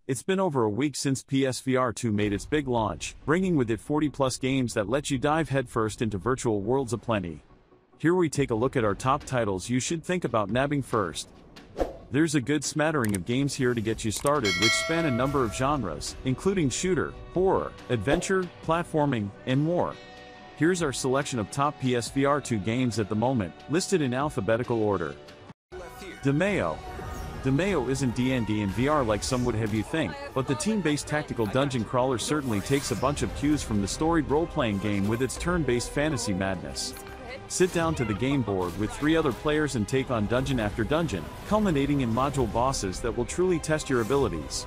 It's been over a week since PSVR2 made its big launch, bringing with it 40+ games that let you dive headfirst into virtual worlds aplenty. Here we take a look at our top titles you should think about nabbing first. There's a good smattering of games here to get you started which span a number of genres, including shooter, horror, adventure, platforming, and more. Here's our selection of top PSVR2 games at the moment, listed in alphabetical order. Demeo. Demeo isn't D&D in VR like some would have you think, but the team-based tactical dungeon crawler certainly takes a bunch of cues from the storied role-playing game with its turn-based fantasy madness. Sit down to the game board with 3 other players and take on dungeon after dungeon, culminating in module bosses that will truly test your abilities.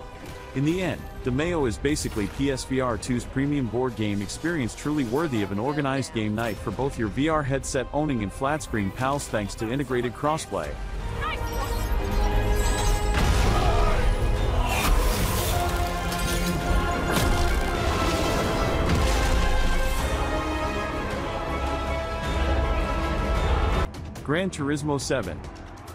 In the end, Demeo is basically PSVR2's premium board game experience, truly worthy of an organized game night for both your VR headset owning and flat-screen pals thanks to integrated crossplay. Gran Turismo 7.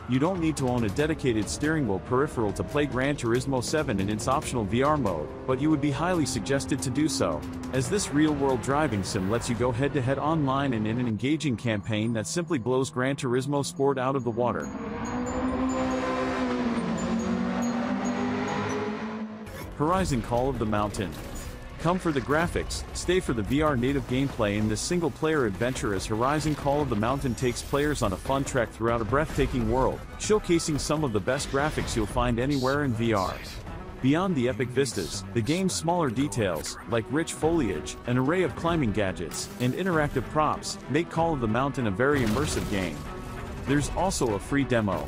You don't need to own a dedicated steering wheel peripheral to play Gran Turismo 7 in its optional VR mode, but you would be highly suggested to do so, as this real-world driving sim lets you go head-to-head online and in an engaging campaign that simply blows Gran Turismo Sport out of the water. Horizon Call of the Mountain. Come for the graphics, stay for the VR native gameplay in this single-player adventure as Horizon Call of the Mountain takes players on a fun trek throughout a breathtaking world, showcasing some of the best graphics you'll find anywhere in VR. Beyond the epic vistas, the game's smaller details, like rich foliage, an array of climbing gadgets, and interactive props, make Call of the Mountain a very immersive game. There's also a free demo.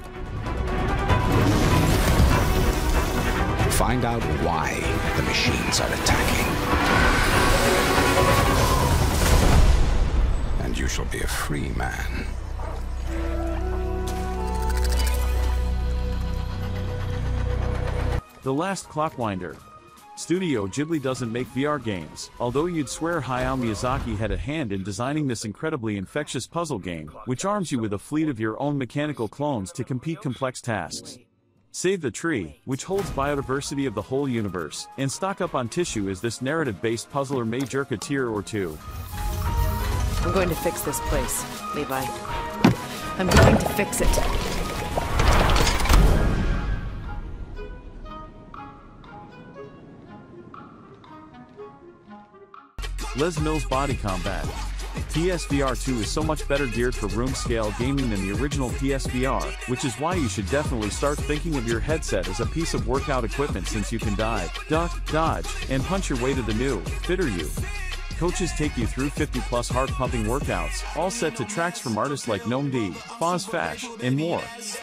Find out why the machines are attacking. And you shall be a free man. The Last Clockwinder. Studio Ghibli doesn't make VR games, although you'd swear Hayao Miyazaki had a hand in designing this incredibly infectious puzzle game, which arms you with a fleet of your own mechanical clones to complete complex tasks. Save the tree, which holds biodiversity of the whole universe, and stock up on tissue as this narrative-based puzzler may jerk a tear or two. I'm going to fix this place, Levi. I'm going to fix it. Mills Bodycombat. PSVR2 is so much better geared for room-scale gaming than the original PSVR, which is why you should definitely start thinking of your headset as a piece of workout equipment since you can dive, duck, dodge, and punch your way to the new, fitter you. Coaches take you through 50+ heart-pumping workouts, all set to tracks from artists like Gnome D, Foz Fash, and more.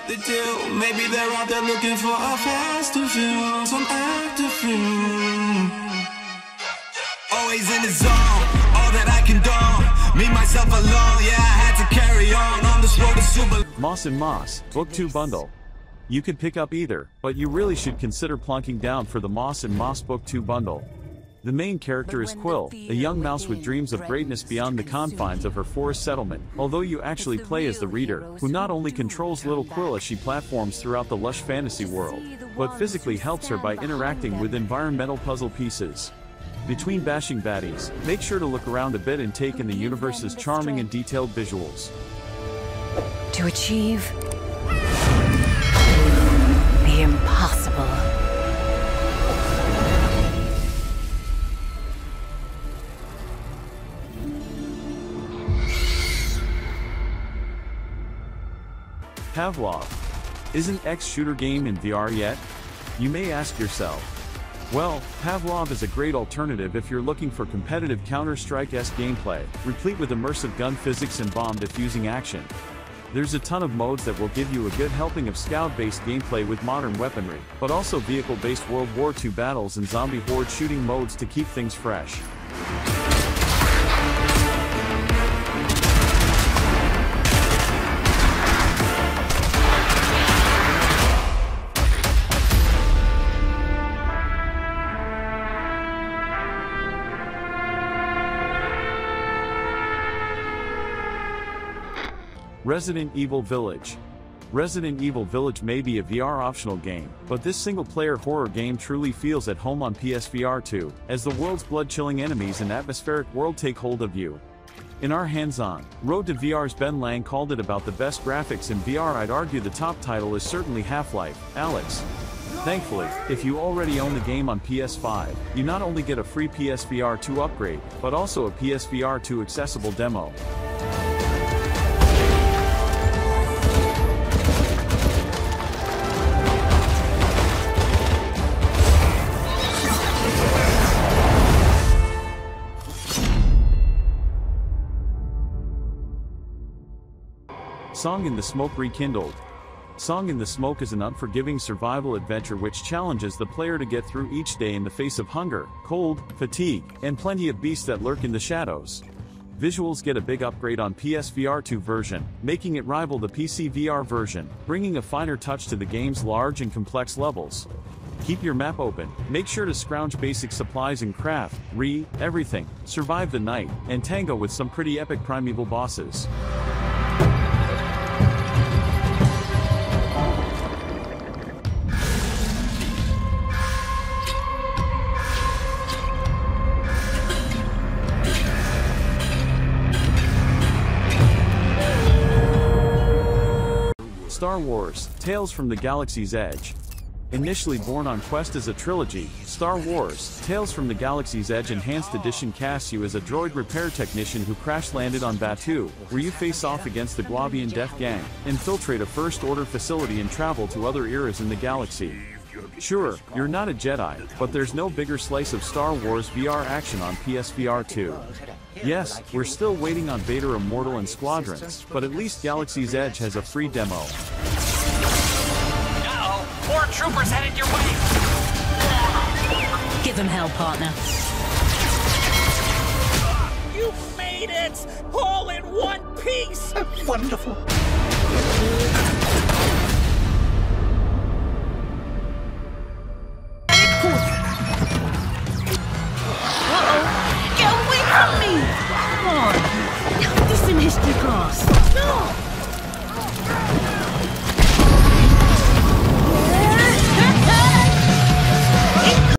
Maybe they're out there looking for a faster film, some active film. Always in the zone, all that I can do. Me, myself alone, yeah, I had to carry on this road to super. Moss and Moss, Book 2 Bundle. You could pick up either, but you really should consider plunking down for the Moss and Moss Book 2 Bundle. The main character is Quill, a young mouse with dreams of greatness beyond the confines of her forest settlement, although you actually play as the reader, who not only controls little Quill as she platforms throughout the lush fantasy world, but physically helps her by interacting with environmental puzzle pieces. Between bashing baddies, make sure to look around a bit and take in the universe's charming and detailed visuals. To achieve the impossible. Pavlov. Isn't X shooter game in VR yet? You may ask yourself. Well, Pavlov is a great alternative if you're looking for competitive Counter-Strike-esque gameplay, replete with immersive gun physics and bomb-defusing action. There's a ton of modes that will give you a good helping of scout-based gameplay with modern weaponry, but also vehicle-based World War II battles and zombie horde shooting modes to keep things fresh. Resident Evil Village. Resident Evil Village may be a VR optional game, but this single-player horror game truly feels at home on PSVR2, as the world's blood-chilling enemies and atmospheric world take hold of you. In our hands-on Road to VR's Ben Lang called it about the best graphics in VR. I'd argue the top title is certainly Half-Life, Alex. Thankfully, if you already own the game on PS5, you not only get a free PSVR2 upgrade, but also a PSVR2 accessible demo. Song in the Smoke Rekindled. Song in the Smoke is an unforgiving survival adventure which challenges the player to get through each day in the face of hunger, cold, fatigue, and plenty of beasts that lurk in the shadows. Visuals get a big upgrade on PSVR2 version, making it rival the PCVR version, bringing a finer touch to the game's large and complex levels. Keep your map open, make sure to scrounge basic supplies and craft, everything, survive the night, and tango with some pretty epic primeval bosses. Star Wars: Tales from the Galaxy's Edge. Initially born on Quest as a trilogy, Star Wars: Tales from the Galaxy's Edge Enhanced Edition casts you as a droid repair technician who crash-landed on Batuu, where you face off against the Guavian Death Gang, infiltrate a First Order facility and travel to other eras in the galaxy. Sure, you're not a Jedi, but there's no bigger slice of Star Wars VR action on PSVR2. Yes, we're still waiting on Vader Immortal and Squadrons, but at least Galaxy's Edge has a free demo. Uh-oh, more troopers headed your way! Give them hell, partner. You made it! All in one piece! Wonderful.